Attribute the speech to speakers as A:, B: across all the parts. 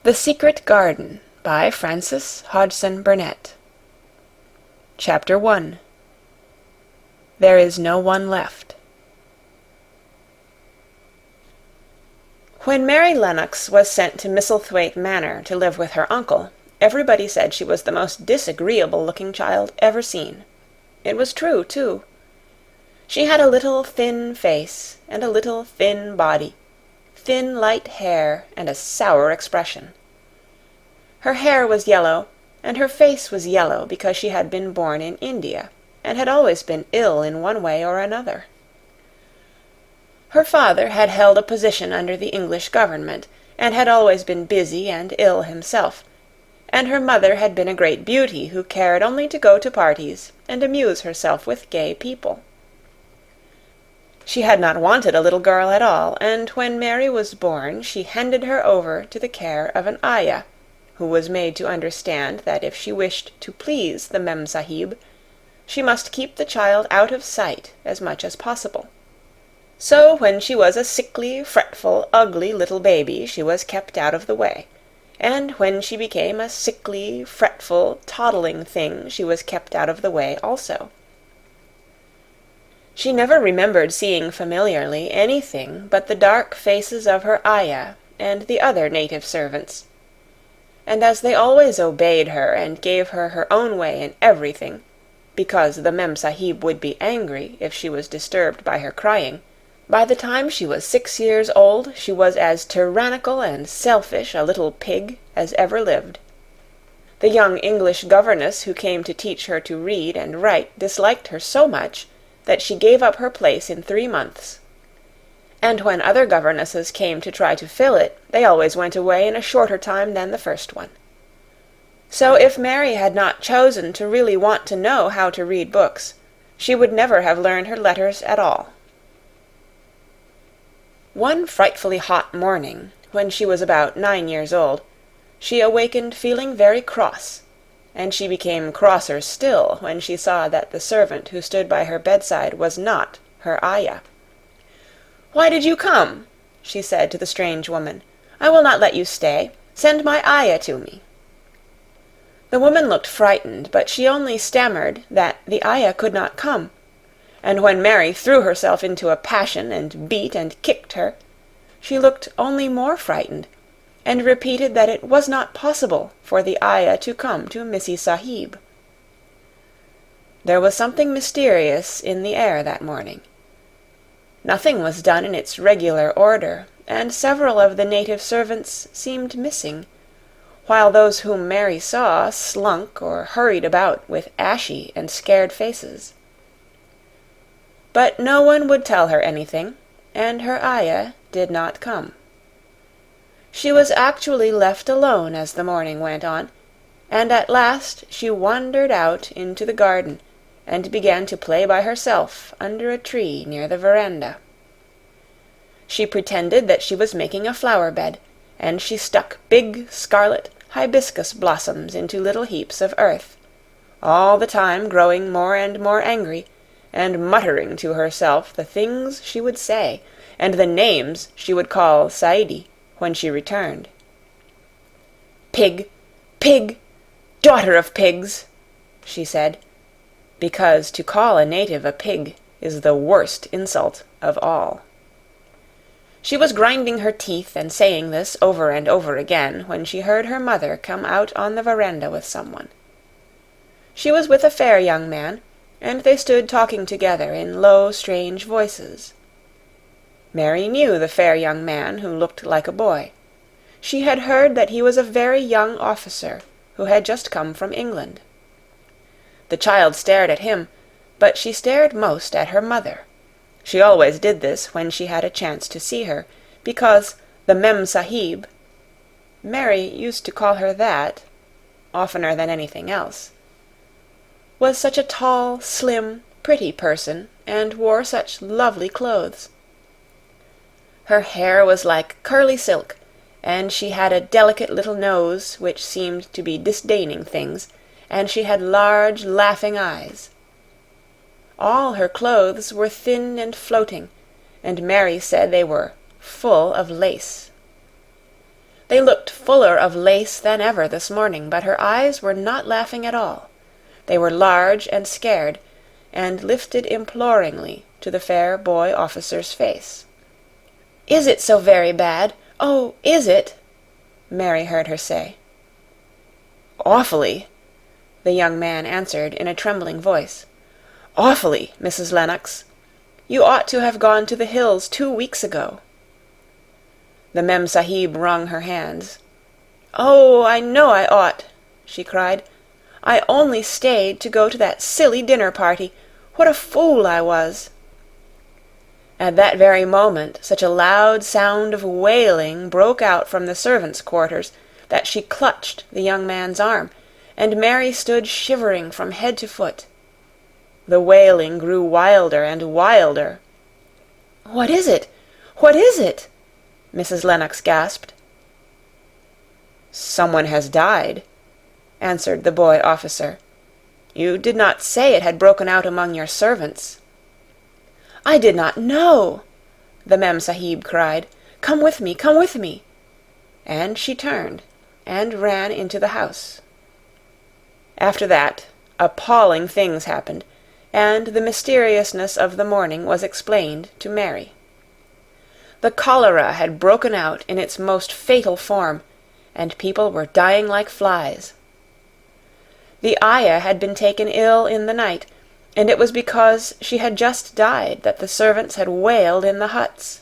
A: The Secret Garden by Frances Hodgson Burnett. Chapter 1. There is no one left. When Mary Lennox was sent to Misselthwaite Manor to live with her uncle, everybody said she was the most disagreeable-looking child ever seen. It was true, too. She had a little thin face and a little thin body, thin light hair and a sour expression. Her hair was yellow, and her face was yellow because she had been born in India, and had always been ill in one way or another. Her father had held a position under the English government, and had always been busy and ill himself, and her mother had been a great beauty who cared only to go to parties and amuse herself with gay people. She had not wanted a little girl at all, and when Mary was born she handed her over to the care of an ayah, who was made to understand that if she wished to please the Mem Sahib, she must keep the child out of sight as much as possible. So when she was a sickly, fretful, ugly little baby, she was kept out of the way, and when she became a sickly, fretful, toddling thing, she was kept out of the way also. She never remembered seeing familiarly anything but the dark faces of her ayah and the other native servants, and as they always obeyed her and gave her her own way in everything, because the Mem Sahib would be angry if she was disturbed by her crying, by the time she was 6 years old she was as tyrannical and selfish a little pig as ever lived. The young English governess who came to teach her to read and write disliked her so much that she gave up her place in 3 months. And when other governesses came to try to fill it, they always went away in a shorter time than the first one. So if Mary had not chosen to really want to know how to read books, she would never have learned her letters at all. One frightfully hot morning, when she was about 9 years old, she awakened feeling very cross, and she became crosser still when she saw that the servant who stood by her bedside was not her ayah. "Why did you come?" she said to the strange woman. "I will not let you stay. Send my ayah to me." The woman looked frightened, but she only stammered that the ayah could not come, and when Mary threw herself into a passion and beat and kicked her, she looked only more frightened, and repeated that it was not possible for the ayah to come to Missy Sahib. There was something mysterious in the air that morning. Nothing was done in its regular order, and several of the native servants seemed missing, while those whom Mary saw slunk or hurried about with ashy and scared faces. But no one would tell her anything, and her ayah did not come. She was actually left alone as the morning went on, and at last she wandered out into the garden and began to play by herself under a tree near the veranda. She pretended that she was making a flower-bed, and she stuck big scarlet hibiscus blossoms into little heaps of earth, all the time growing more and more angry, and muttering to herself the things she would say, and the names she would call Saidi when she returned. "Pig! Pig! Daughter of pigs!" she said, because to call a native a pig is the worst insult of all. She was grinding her teeth and saying this over and over again when she heard her mother come out on the veranda with someone. She was with a fair young man, and they stood talking together in low, strange voices. Mary knew the fair young man who looked like a boy. She had heard that he was a very young officer who had just come from England. The child stared at him, but she stared most at her mother. She always did this when she had a chance to see her, because the Mem Sahib, Mary used to call her that, oftener than anything else, was such a tall, slim, pretty person, and wore such lovely clothes. Her hair was like curly silk, and she had a delicate little nose which seemed to be disdaining things, and she had large, laughing eyes. All her clothes were thin and floating, and Mary said they were full of lace. They looked fuller of lace than ever this morning, but her eyes were not laughing at all. They were large and scared, and lifted imploringly to the fair boy officer's face. "Is it so very bad? Oh, is it?" Mary heard her say. "Awfully," the young man answered in a trembling voice. "Awfully, Mrs. Lennox. You ought to have gone to the hills 2 weeks ago." The Mem-Sahib wrung her hands. "Oh, I know I ought," she cried. "I only stayed to go to that silly dinner party. What a fool I was!" At that very moment such a loud sound of wailing broke out from the servants' quarters that she clutched the young man's arm, and Mary stood shivering from head to foot. The wailing grew wilder and wilder. "What is it? What is it?" Mrs. Lennox gasped. "Someone has died," answered the boy officer. "You did not say it had broken out among your servants." "I did not know," the Mem-Sahib cried. "Come with me, come with me." And she turned and ran into the house. After that, appalling things happened, and the mysteriousness of the morning was explained to Mary. The cholera had broken out in its most fatal form, and people were dying like flies. The ayah had been taken ill in the night, and it was because she had just died that the servants had wailed in the huts.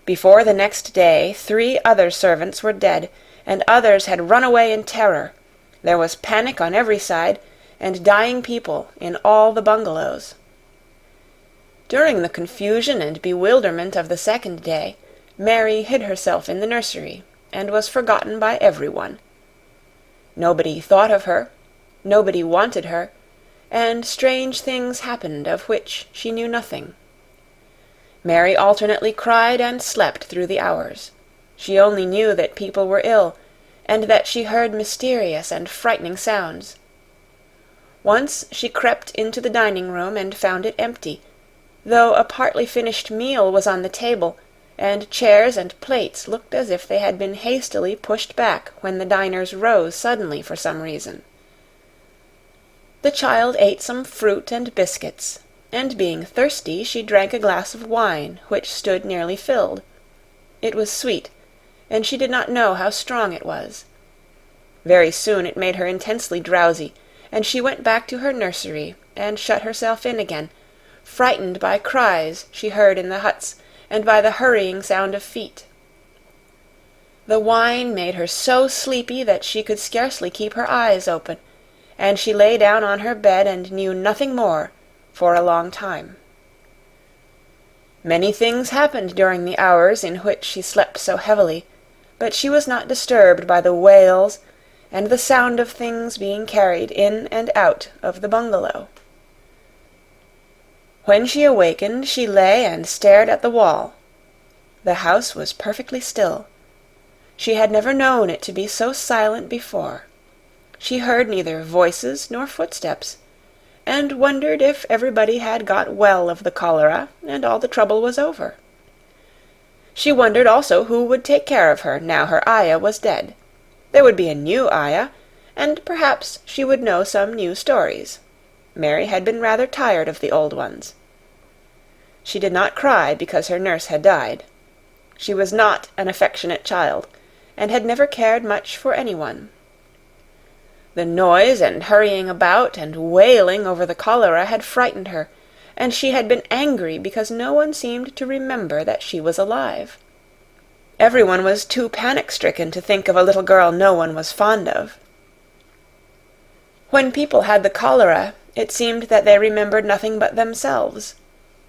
A: Before the next day 3 other servants were dead, and others had run away in terror. There was panic on every side, and dying people in all the bungalows. During the confusion and bewilderment of the second day, Mary hid herself in the nursery, and was forgotten by everyone. Nobody thought of her, nobody wanted her, and strange things happened of which she knew nothing. Mary alternately cried and slept through the hours. She only knew that people were ill, and that she heard mysterious and frightening sounds. Once she crept into the dining-room and found it empty, though a partly finished meal was on the table, and chairs and plates looked as if they had been hastily pushed back when the diners rose suddenly for some reason. The child ate some fruit and biscuits, and being thirsty she drank a glass of wine which stood nearly filled. It was sweet, and she did not know how strong it was. Very soon it made her intensely drowsy, and she went back to her nursery and shut herself in again, frightened by cries she heard in the huts and by the hurrying sound of feet. The wine made her so sleepy that she could scarcely keep her eyes open, and she lay down on her bed and knew nothing more for a long time. Many things happened during the hours in which she slept so heavily, but she was not disturbed by the wails and the sound of things being carried in and out of the bungalow. When she awakened, she lay and stared at the wall. The house was perfectly still. She had never known it to be so silent before. She heard neither voices nor footsteps, and wondered if everybody had got well of the cholera and all the trouble was over. She wondered also who would take care of her now her ayah was dead. There would be a new ayah, and perhaps she would know some new stories. Mary had been rather tired of the old ones. She did not cry because her nurse had died. She was not an affectionate child, and had never cared much for anyone. The noise and hurrying about and wailing over the cholera had frightened her, and she had been angry because no one seemed to remember that she was alive. Everyone was too panic-stricken to think of a little girl no one was fond of. When people had the cholera, it seemed that they remembered nothing but themselves.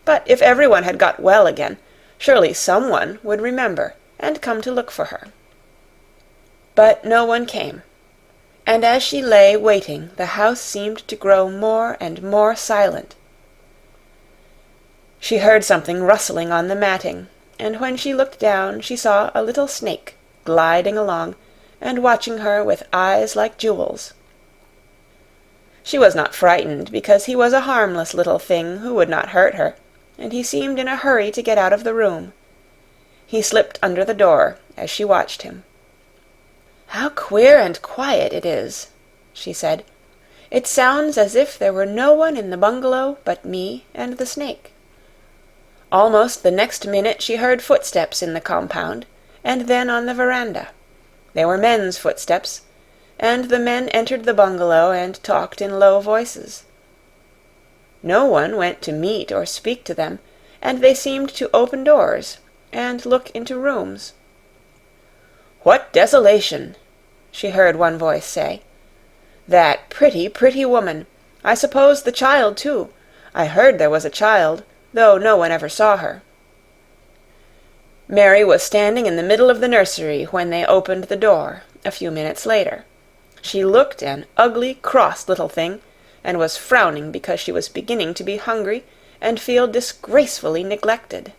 A: But if everyone had got well again, surely someone would remember and come to look for her. But no one came, and as she lay waiting, the house seemed to grow more and more silent. She heard something rustling on the matting, and when she looked down she saw a little snake gliding along and watching her with eyes like jewels. She was not frightened, because he was a harmless little thing who would not hurt her, and he seemed in a hurry to get out of the room. He slipped under the door as she watched him. "How queer and quiet it is," she said. "It sounds as if there were no one in the bungalow but me and the snake." Almost the next minute she heard footsteps in the compound, and then on the veranda. They were men's footsteps, and the men entered the bungalow and talked in low voices. No one went to meet or speak to them, and they seemed to open doors and look into rooms. "What desolation!" she heard one voice say. "That pretty, pretty woman! I suppose the child, too. I heard there was a child, though no one ever saw her." Mary was standing in the middle of the nursery when they opened the door, a few minutes later. She looked an ugly, cross little thing, and was frowning because she was beginning to be hungry and feel disgracefully neglected.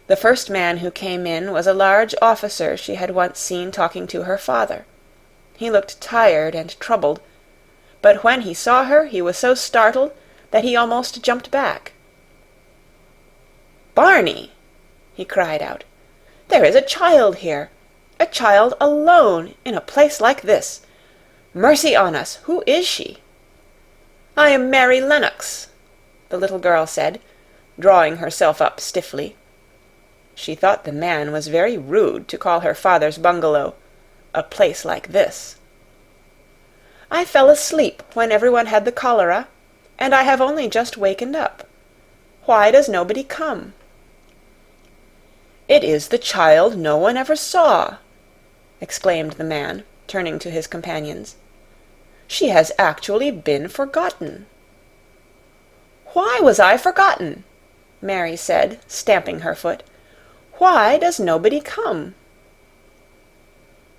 A: The first man who came in was a large officer she had once seen talking to her father. He looked tired and troubled, but when he saw her he was so startled that he almost jumped back. "Barney!" he cried out. "There is a child here! A child alone in a place like this! Mercy on us, who is she?" "I am Mary Lennox," the little girl said, drawing herself up stiffly. She thought the man was very rude to call her father's bungalow a place like this. "I fell asleep when everyone had the cholera, and I have only just wakened up. Why does nobody come?" "It is the child no one ever saw!" exclaimed the man, turning to his companions. "She has actually been forgotten." "Why was I forgotten?" Mary said, stamping her foot. "Why does nobody come?"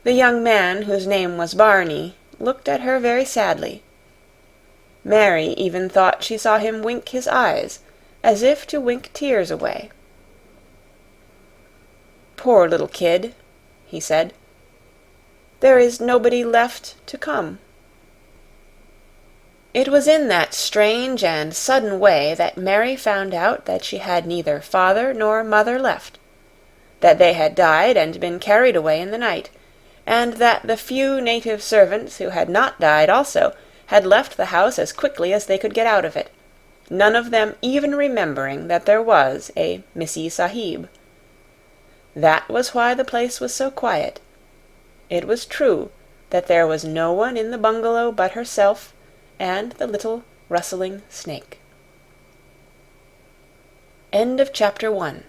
A: The young man, whose name was Barney, looked at her very sadly. Mary even thought she saw him wink his eyes, as if to wink tears away. "Poor little kid," he said. "There is nobody left to come." It was in that strange and sudden way that Mary found out that she had neither father nor mother left, that they had died and been carried away in the night, and that the few native servants who had not died also had left the house as quickly as they could get out of it, none of them even remembering that there was a Missee Sahib. That was why the place was so quiet. It was true that there was no one in the bungalow but herself and the little rustling snake. End of Chapter 1.